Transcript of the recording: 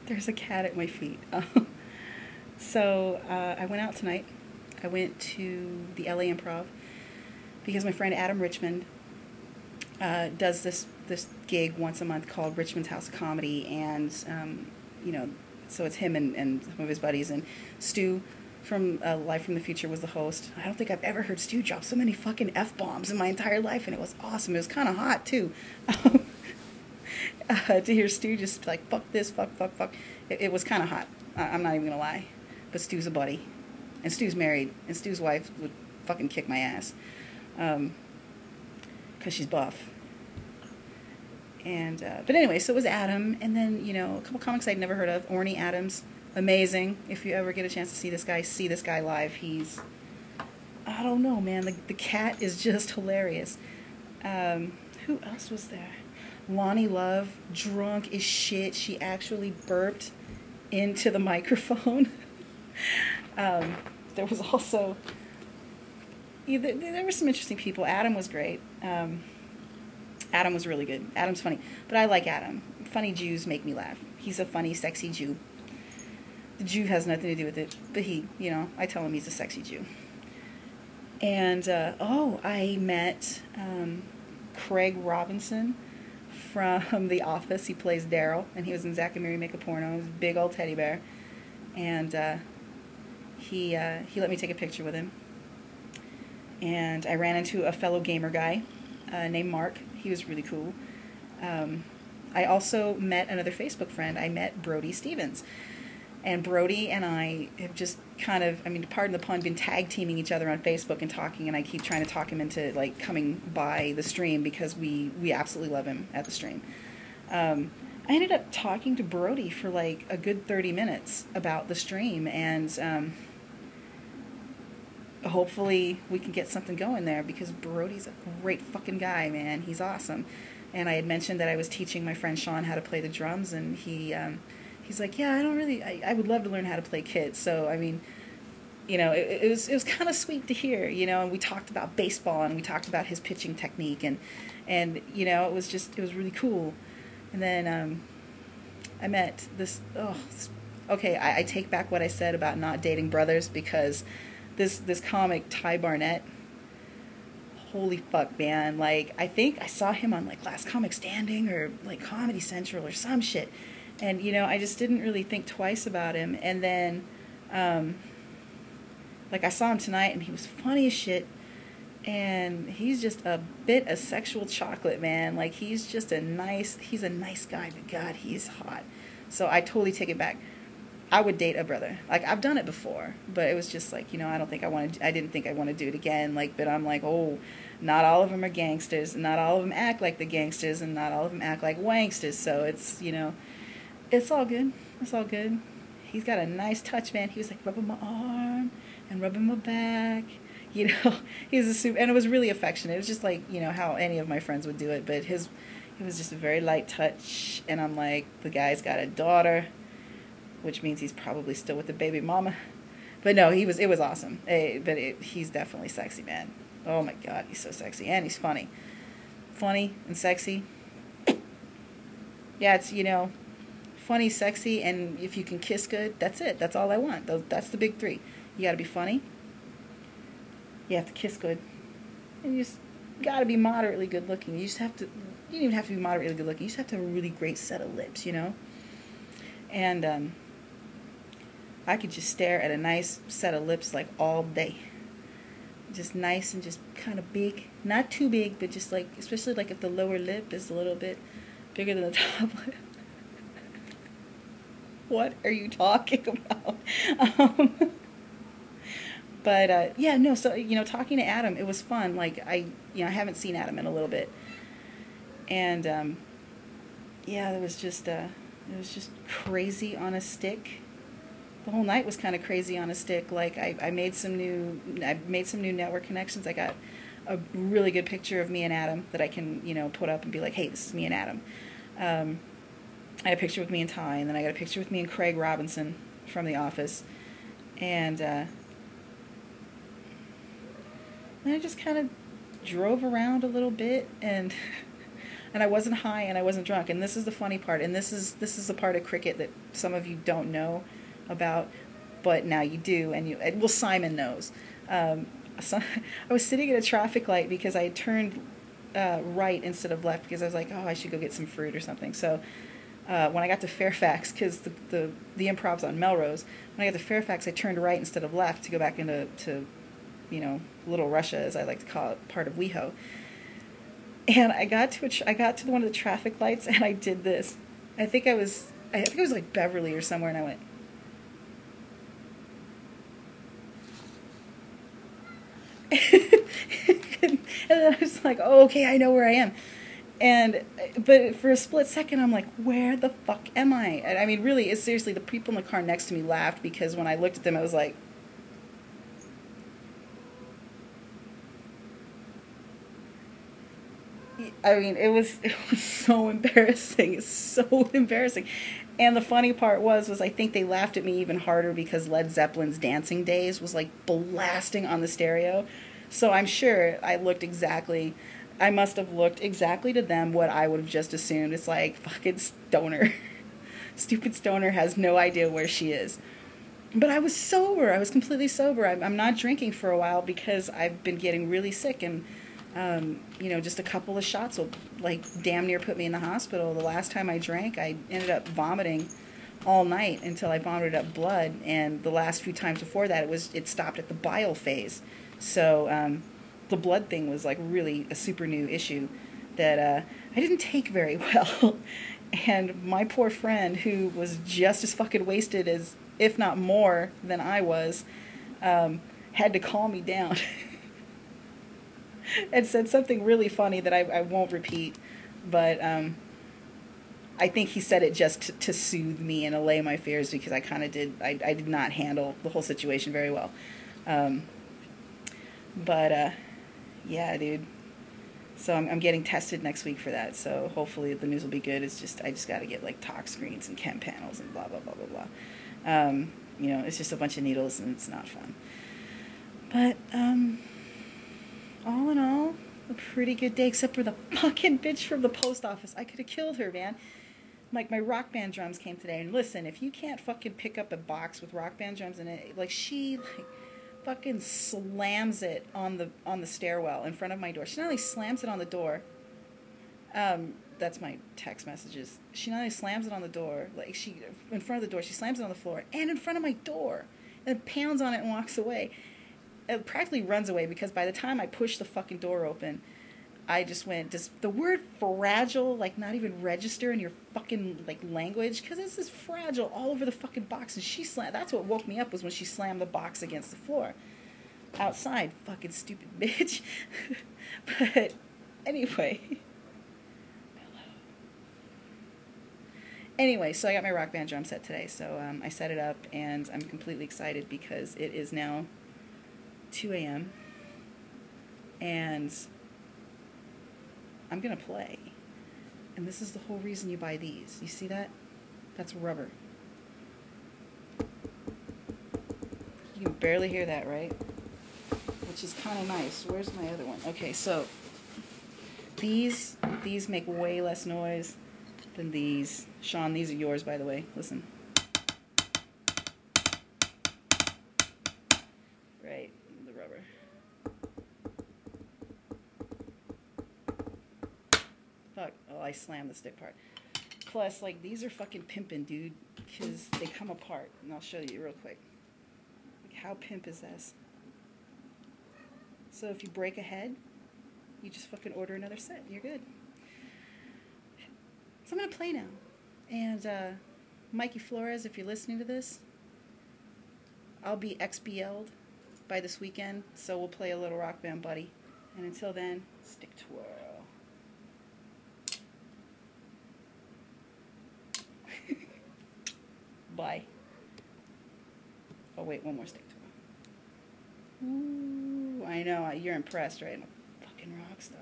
There's a cat at my feet. So I went out tonight. I went to the LA Improv because my friend Adam Richmond does this gig once a month called Richmond's House of Comedy, and you know, so it's him and some of his buddies, and Stu from Live from the Future was the host. I don't think I've ever heard Stu drop so many fucking F-bombs in my entire life, and it was awesome. It was kind of hot, too. To hear Stu just like, fuck this, fuck. It was kind of hot. I'm not even going to lie. But Stu's a buddy. And Stu's married. And Stu's wife would fucking kick my ass. Because she's buff. And, but anyway, so it was Adam. And then, you know, a couple comics I'd never heard of. Orny Adams. Amazing. If you ever get a chance to see this guy live. He's, I don't know, man. The cat is just hilarious. Who else was there? Lonnie Love, drunk as shit. She actually burped into the microphone. There was also, there were some interesting people. Adam was great. Adam was really good. Adam's funny. But I like Adam. Funny Jews make me laugh. He's a funny, sexy Jew. The Jew has nothing to do with it. But he, you know, I tell him he's a sexy Jew. And, I met Craig Robinson from The Office. He plays Daryl, and he was in Zack and Miri Make a Porno. He's a big old teddy bear. And he let me take a picture with him. And I ran into a fellow gamer guy named Mark. He was really cool. I also met another Facebook friend. I met Brody Stevens. And Brody and I have just kind of, I mean, pardon the pun, been tag teaming each other on Facebook and talking, and I keep trying to talk him into, like, coming by the stream because we absolutely love him at the stream. I ended up talking to Brody for, like, a good 30 minutes about the stream, and hopefully we can get something going there because Brody's a great fucking guy, man. He's awesome. And I had mentioned that I was teaching my friend Sean how to play the drums, and he's like, yeah, I would love to learn how to play kit. So, I mean, you know, it was kind of sweet to hear, you know, and we talked about baseball, and we talked about his pitching technique, and you know, it was really cool. And then I met this, okay, I take back what I said about not dating brothers, because this comic, Ty Barnett, holy fuck, man, like, I think I saw him on, like, Last Comic Standing, or, like, Comedy Central, or some shit. And, you know, I just didn't really think twice about him. And then, like, I saw him tonight, and he was funny as shit. And he's just a bit of sexual chocolate, man. Like, he's a nice guy, but God, he's hot. So I totally take it back. I would date a brother. Like, I've done it before, but it was just like, you know, I didn't think I want to do it again. Like, but I'm like, oh, not all of them are gangsters. Not all of them act like the gangsters, and not all of them act like wanksters. So it's, you know, it's all good. It's all good. He's got a nice touch, man. He was like rubbing my arm and rubbing my back. You know, he was a super, and it was really affectionate. It was just like, you know, how any of my friends would do it, but it was just a very light touch. And I'm like, the guy's got a daughter, which means he's probably still with the baby mama. But no, it was awesome. He's definitely sexy, man. Oh my God, he's so sexy, and he's funny. Funny and sexy. Yeah, it's, you know, funny, sexy, and if you can kiss good, that's it. That's all I want. That's the big three. You gotta be funny. You have to kiss good. And you just gotta be moderately good looking. You don't even have to be moderately good looking. You just have to have a really great set of lips, you know? And, I could just stare at a nice set of lips, like, all day. Just nice and just kind of big. Not too big, but just like, especially like if the lower lip is a little bit bigger than the top lip. What are you talking about? But yeah, no, so, you know, talking to Adam, it was fun. Like, I haven't seen Adam in a little bit. And, yeah, it was just crazy on a stick. The whole night was kind of crazy on a stick. Like, I made some new network connections. I got a really good picture of me and Adam that I can, you know, put up and be like, hey, this is me and Adam. I had a picture with me and Ty, and then I got a picture with me and Craig Robinson from The Office. And then I just kind of drove around a little bit, and And I wasn't high and I wasn't drunk. And this is the funny part. And this is the part of cricket that some of you don't know about, but now you do. And well, Simon knows. So I was sitting at a traffic light because I had turned right instead of left because I was like, oh, I should go get some fruit or something. So when I got to Fairfax, because the Improv's on Melrose, when I got to Fairfax, I turned right instead of left to go back into Little Russia, as I like to call it, part of WeHo. And I got to one of the traffic lights, and I did this. I think it was like Beverly or somewhere, and I went. And then I was like, oh, okay, I know where I am. But for a split second, I'm like, where the fuck am I? And I mean, really, it's seriously, the people in the car next to me laughed because when I looked at them, I was like, I mean, it was so embarrassing. It's so embarrassing. And the funny part was I think they laughed at me even harder because Led Zeppelin's Dancing Days was like blasting on the stereo. So I'm sure I must have looked exactly to them what I would have just assumed. It's like, fucking stoner. Stupid stoner has no idea where she is. But I was sober. I was completely sober. I'm not drinking for a while because I've been getting really sick, and just a couple of shots will like damn near put me in the hospital. The last time I drank, I ended up vomiting all night until I vomited up blood, and the last few times before that, it stopped at the bile phase. So the blood thing was like really a super new issue that I didn't take very well. And my poor friend, who was just as fucking wasted as, if not more than I was, had to calm me down. And said something really funny that I won't repeat, but I think he said it just to soothe me and allay my fears because I did not handle the whole situation very well. But yeah, dude. So I'm getting tested next week for that. So hopefully the news will be good. I just got to get like tox screens and chem panels and blah blah blah blah blah. It's just a bunch of needles and it's not fun. But all in all, a pretty good day, except for the fucking bitch from the post office. I could have killed her, man. Like, my Rock Band drums came today, and listen, if you can't fucking pick up a box with Rock Band drums in it, like, she fucking slams it on the stairwell in front of my door. She not only slams it on the door, that's my text messages. She not only slams it on the door, like, in front of the door, she slams it on the floor, and in front of my door, and pounds on it and walks away. It practically runs away because by the time I push the fucking door open, I just went, does the word fragile like not even register in your fucking like language? Because this is fragile all over the fucking box. And that's what woke me up was when she slammed the box against the floor. Outside, fucking stupid bitch. But anyway. Anyway, so I got my Rock Band drum set today. So I set it up and I'm completely excited because it is now 2 a.m. and I'm going to play. And this is the whole reason you buy these. You see that? That's rubber. You can barely hear that, right? Which is kind of nice. Where's my other one? Okay, so these make way less noise than these. Sean, these are yours, by the way. Listen. Right, the rubber. Fuck. Oh, I slammed the stick part. Plus, like, these are fucking pimpin', dude, because they come apart. And I'll show you real quick. Like, how pimp is this? So if you break a head, you just fucking order another set. You're good. So I'm going to play now. And Mikey Flores, if you're listening to this, I'll be XBL'd by this weekend, so we'll play a little Rock Band buddy. And until then, stick twirl. Bye. Oh wait, one more stick twirl. Ooh, I know, you're impressed, right? I'm a fucking rock star.